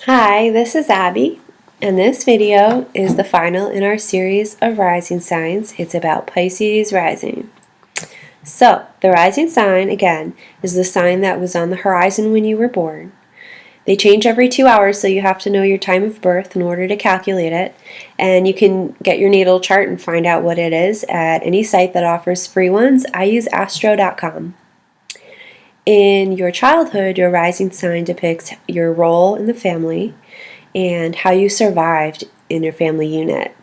Hi, this is Abby, and this video is the final in our series of rising signs. It's about Pisces rising. So, the rising sign, again, is the sign that was on the horizon when you were born. They change every 2 hours, so you have to know your time of birth in order to calculate it. And you can get your natal chart and find out what it is at any site that offers free ones. I use astro.com. In your childhood, your rising sign depicts your role in the family and how you survived in your family unit.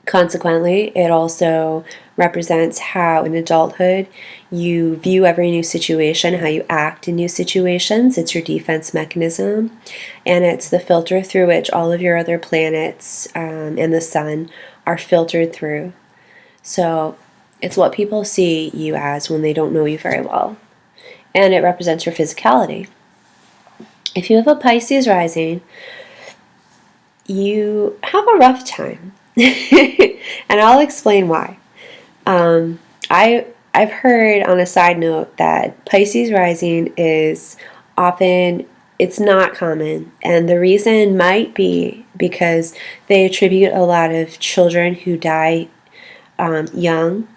Consequently, it also represents how in adulthood you view every new situation, how you act in new situations. It's your defense mechanism, and it's the filter through which all of your other planets and the sun are filtered through. So it's what people see you as when they don't know you very well, and it represents your physicality. If you have a Pisces rising, you have a rough time. And I'll explain why. I've heard on a side note that Pisces rising is often, it's not common, and the reason might be because they attribute a lot of children who die young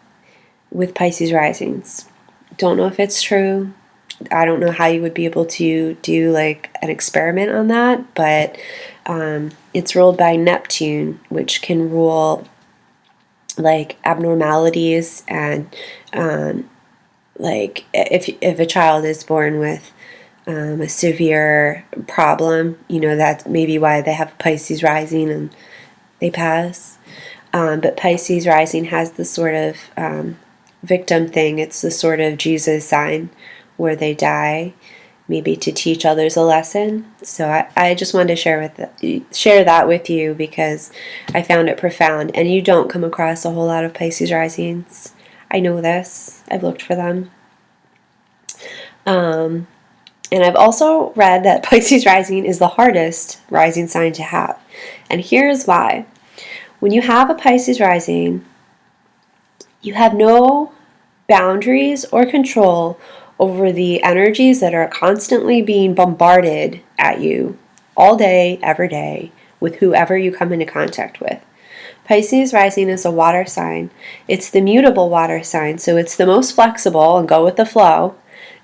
with Pisces risings. Don't know if it's true. I don't know how you would be able to do like an experiment on that, but it's ruled by Neptune, which can rule like abnormalities and like if a child is born with a severe problem, that's maybe why they have Pisces rising and they pass. But Pisces rising has this sort of victim thing. It's the sort of Jesus sign where they die, maybe to teach others a lesson. So I just wanted to share that with you because I found it profound. And you don't come across a whole lot of Pisces risings. I know this. I've looked for them. And I've also read that Pisces rising is the hardest rising sign to have. And here's why. When you have a Pisces rising, you have no boundaries or control over the energies that are constantly being bombarded at you all day, every day, with whoever you come into contact with. Pisces rising is a water sign. It's the mutable water sign, so it's the most flexible and go with the flow.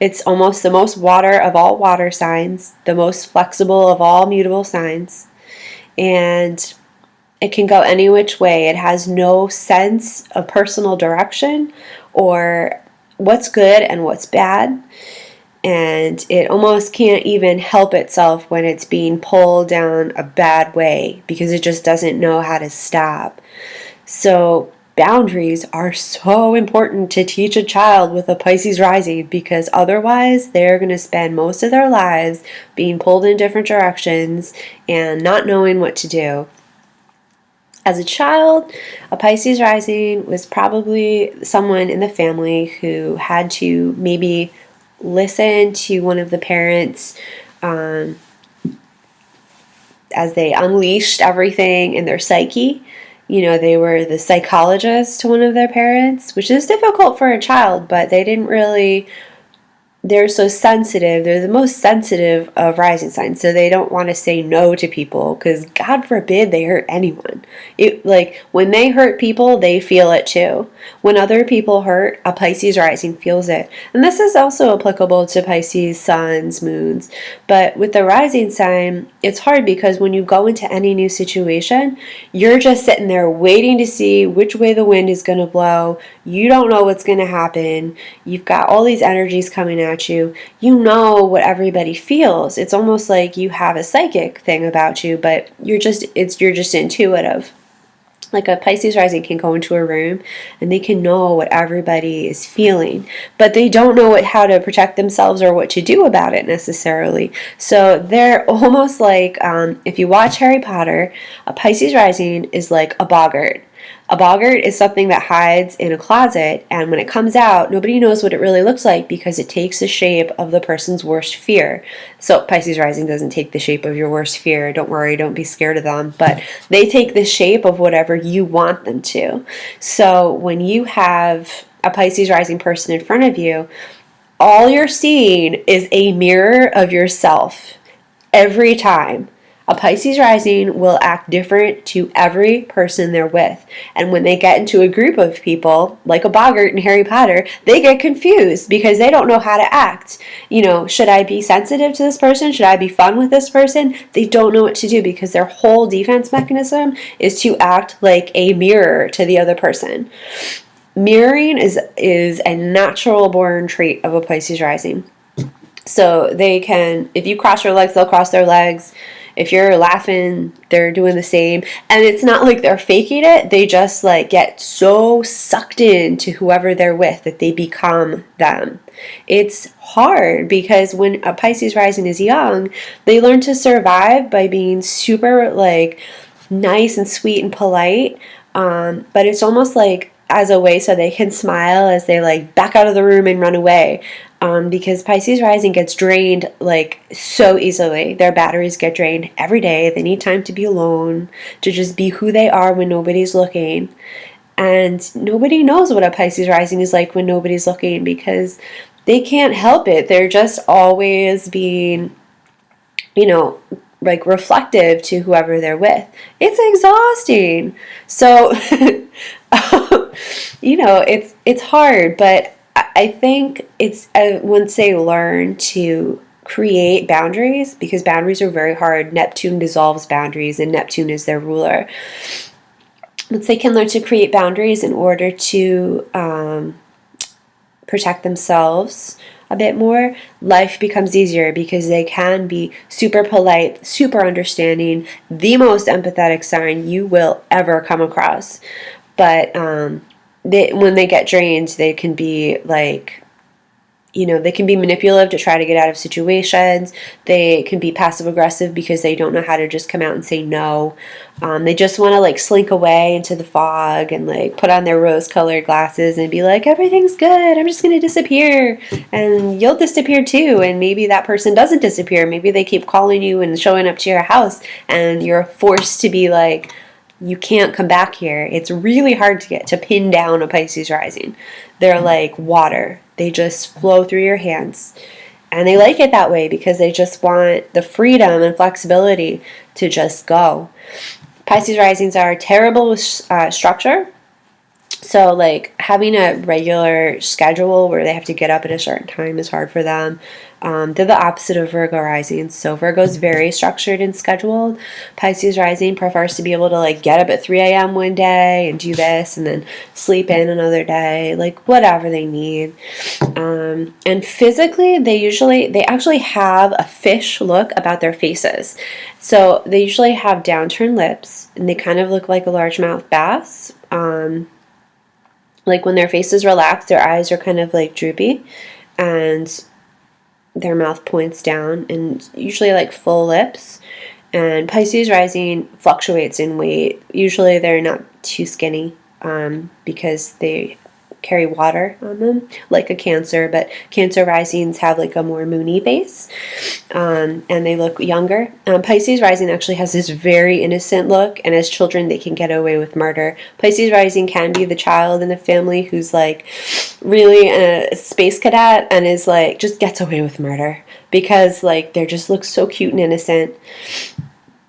It's almost the most water of all water signs, the most flexible of all mutable signs. And it can go any which way. It has no sense of personal direction or what's good and what's bad, and it almost can't even help itself when it's being pulled down a bad way because it just doesn't know how to stop. So boundaries are so important to teach a child with a Pisces rising, because otherwise they're going to spend most of their lives being pulled in different directions and not knowing what to do. As a child, a Pisces rising was probably someone in the family who had to maybe listen to one of the parents as they unleashed everything in their psyche. They were the psychologist to one of their parents, which is difficult for a child, but they're so sensitive. They're the most sensitive of rising signs, so they don't want to say no to people because God forbid they hurt anyone. When they hurt people, they feel it too. When other people hurt, a Pisces rising feels it. And this is also applicable to Pisces suns, moons. But with the rising sign, it's hard because when you go into any new situation, you're just sitting there waiting to see which way the wind is going to blow. You don't know what's going to happen. You've got all these energies coming at you. You know what everybody feels. It's almost like you have a psychic thing about you, but you're just intuitive. Like a Pisces rising can go into a room and they can know what everybody is feeling, but they don't know how to protect themselves or what to do about it necessarily. So they're almost like, if you watch Harry Potter, a Pisces rising is like a boggart. A boggart is something that hides in a closet, and when it comes out, nobody knows what it really looks like because it takes the shape of the person's worst fear. So Pisces rising doesn't take the shape of your worst fear. Don't worry, don't be scared of them, but they take the shape of whatever you want them to. So when you have a Pisces rising person in front of you, all you're seeing is a mirror of yourself every time. A Pisces rising will act different to every person they're with. And when they get into a group of people, like a boggart in Harry Potter, they get confused because they don't know how to act. You know, should I be sensitive to this person? Should I be fun with this person? They don't know what to do because their whole defense mechanism is to act like a mirror to the other person. Mirroring is a natural born trait of a Pisces rising. So they can, if you cross your legs, they'll cross their legs. If you're laughing, they're doing the same. And it's not like they're faking it. They just like get so sucked into whoever they're with that they become them. It's hard because when a Pisces rising is young, they learn to survive by being super like nice and sweet and polite. But it's almost like as a way so they can smile as they like back out of the room and run away. Because Pisces rising gets drained like so easily. Their batteries get drained every day. They need time to be alone, to just be who they are when nobody's looking. And nobody knows what a Pisces rising is like when nobody's looking because they can't help it. They're just always being, you know, like reflective to whoever they're with. It's exhausting. So, you know, it's hard, but I think it's once they learn to create boundaries, because boundaries are very hard. Neptune dissolves boundaries, and Neptune is their ruler. Once they can learn to create boundaries in order to protect themselves a bit more, life becomes easier because they can be super polite, super understanding, the most empathetic sign you will ever come across. But when they get drained, they can be like, you know, they can be manipulative to try to get out of situations. They can be passive aggressive because they don't know how to just come out and say no. They just want to like slink away into the fog and like put on their rose-colored glasses and be like, everything's good, I'm just going to disappear. And you'll disappear too. And maybe that person doesn't disappear. Maybe they keep calling you and showing up to your house and you're forced to be like, you can't come back here. It's really hard to get to pin down a Pisces rising. They're like water. They just flow through your hands. And they like it that way because they just want the freedom and flexibility to just go. Pisces risings are terrible with structure. So like having a regular schedule where they have to get up at a certain time is hard for them. They're the opposite of Virgo rising. So Virgo's very structured and scheduled. Pisces rising prefers to be able to like get up at 3 a.m. one day and do this and then sleep in another day, like whatever they need. And physically, they actually have a fish look about their faces. So they usually have downturned lips and they kind of look like a largemouth bass. Like when their face is relaxed, their eyes are kind of like droopy and their mouth points down, and usually like full lips. And Pisces rising fluctuates in weight. Usually they're not too skinny because they carry water on them, like a Cancer, but Cancer risings have like a more moony face, and they look younger. Pisces rising actually has this very innocent look, and as children they can get away with murder. Pisces rising can be the child in the family who's like really a space cadet and is like just gets away with murder because like they just look so cute and innocent.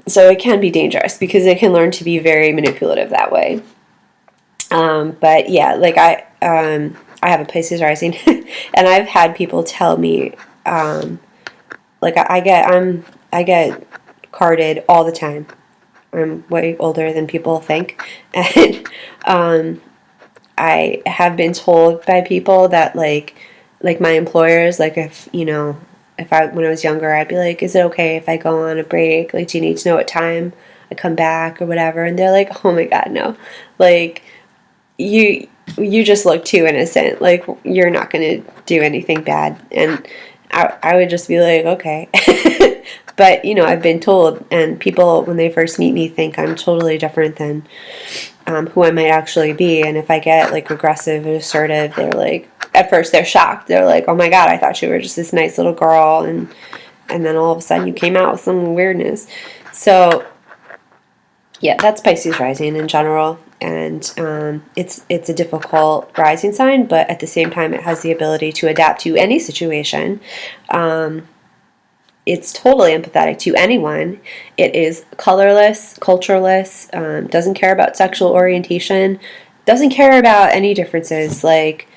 So it can be dangerous because they can learn to be very manipulative that way. But yeah, like I have a Pisces rising, and I've had people tell me, like I get carded all the time. I'm way older than people think, and I have been told by people that like my employers, like if you know. When I was younger, I'd be like, is it okay if I go on a break? Like, do you need to know what time I come back or whatever? And they're like, oh my God, no. Like, you just look too innocent. Like, you're not going to do anything bad. And I would just be like, okay. But, you know, I've been told, and people, when they first meet me, think I'm totally different than who I might actually be. And if I get, like, aggressive and assertive, they're like, at first they're shocked. They're like, oh my God, I thought you were just this nice little girl. And then all of a sudden you came out with some weirdness. So, yeah, that's Pisces rising in general. And it's a difficult rising sign, but at the same time it has the ability to adapt to any situation. it's totally empathetic to anyone. It is colorless, cultureless, doesn't care about sexual orientation, doesn't care about any differences. Like,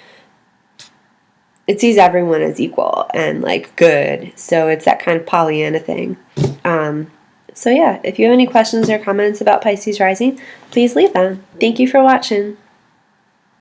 it sees everyone as equal and like good. So it's that kind of Pollyanna thing. So yeah, if you have any questions or comments about Pisces rising, please leave them. Thank you for watching.